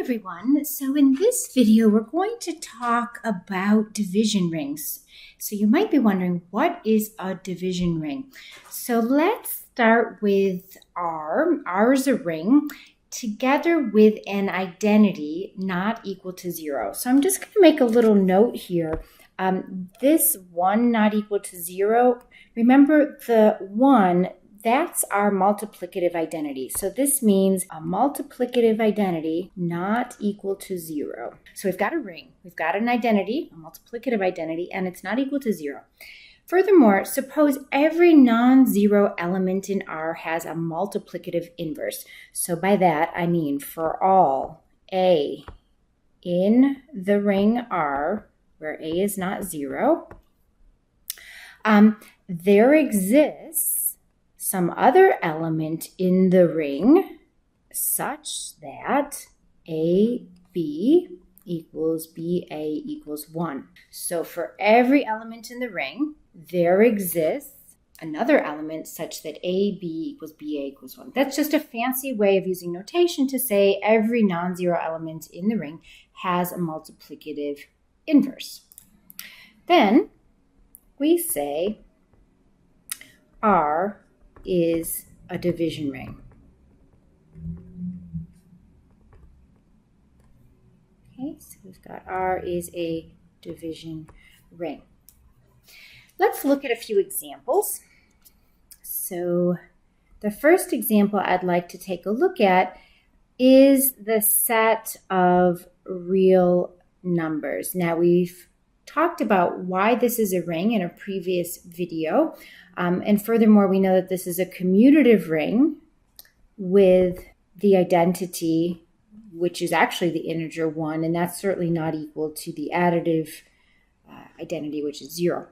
everyone. So in this video, we're going to talk about division rings. So you might be wondering, what is a division ring? So let's start with R. R is a ring together with an identity not equal to 0. So I'm just going to make a little note here. This 1 not equal to 0, remember the 1, that's our multiplicative identity. So this means a multiplicative identity not equal to 0. So we've got a ring, we've got an identity, a multiplicative identity, and it's not equal to 0. Furthermore, suppose every non-zero element in R has a multiplicative inverse. So by that, I mean for all A in the ring R, where A is not 0, there exists some other element in the ring such that AB equals BA equals 1. So for every element in the ring, there exists another element such that AB equals BA equals 1. That's just a fancy way of using notation to say every non-zero element in the ring has a multiplicative inverse. Then we say R is a division ring. Okay, so we've got R is a division ring. Let's look at a few examples. So the first example I'd like to take a look at is the set of real numbers. Now we've talked about why this is a ring in a previous video. And furthermore, we know that this is a commutative ring with the identity, which is actually the integer 1, and that's certainly not equal to the additive identity, which is 0.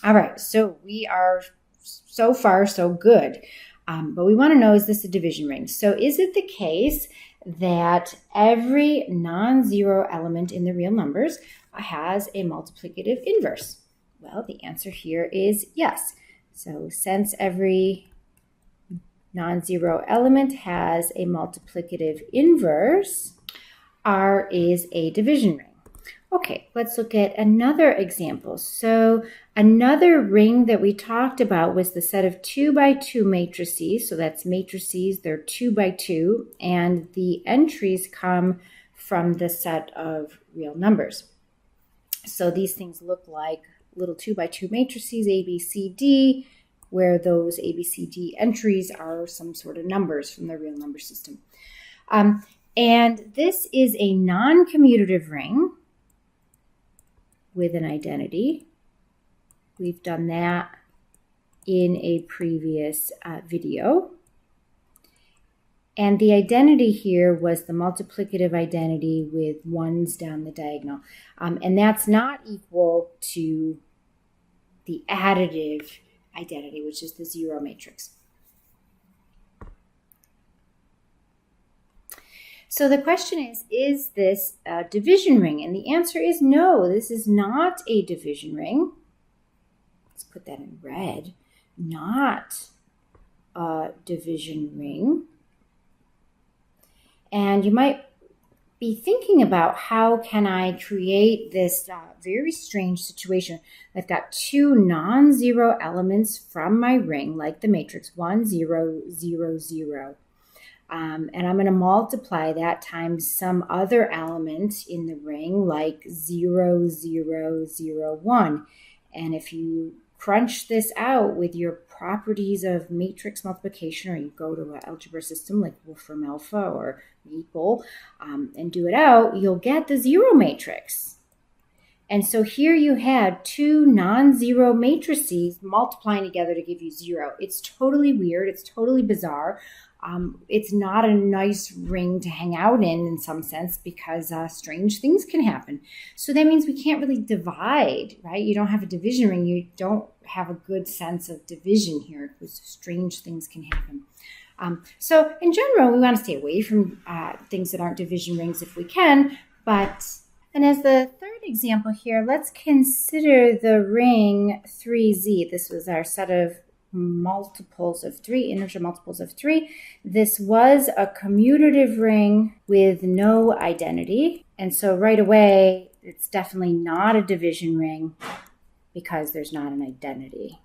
All right, so we are so far so good. But we want to know, is this a division ring? So is it the case that every non-zero element in the real numbers has a multiplicative inverse? Well, the answer here is yes. So since every non-zero element has a multiplicative inverse, R is a division ring. Okay, let's look at another example. So another ring that we talked about was the set of 2 by 2 matrices. So that's matrices, they're 2 by 2, and the entries come from the set of real numbers. So these things look like little 2 by 2 matrices, A, B, C, D, where those A, B, C, D entries are some sort of numbers from the real number system. And this is a non-commutative ring with an identity. We've done that in a previous video. And the identity here was the multiplicative identity with 1s down the diagonal. And that's not equal to the additive identity, which is the 0 matrix. So the question is this a division ring? And the answer is no, this is not a division ring. Let's put that in red. Not a division ring. And you might be thinking about, how can I create this very strange situation? I've got 2 non-zero elements from my ring, like the matrix, 1, 0, 0, 0. And I'm going to multiply that times some other element in the ring, like 0, 0, 0, 1. And if you crunch this out with your properties of matrix multiplication, or you go to an algebra system like Wolfram Alpha or Maple and do it out, you'll get the 0 matrix. And so here you had 2 non-zero matrices multiplying together to give you 0. It's totally weird. It's totally bizarre. It's not a nice ring to hang out in some sense, because strange things can happen. So that means we can't really divide, right? You don't have a division ring. You don't have a good sense of division here, because strange things can happen. So in general, we want to stay away from things that aren't division rings if we can. And as the third example here, let's consider the ring 3Z. This was our set of multiples of 3, integer multiples of 3. This was a commutative ring with no identity. And so right away, it's definitely not a division ring because there's not an identity.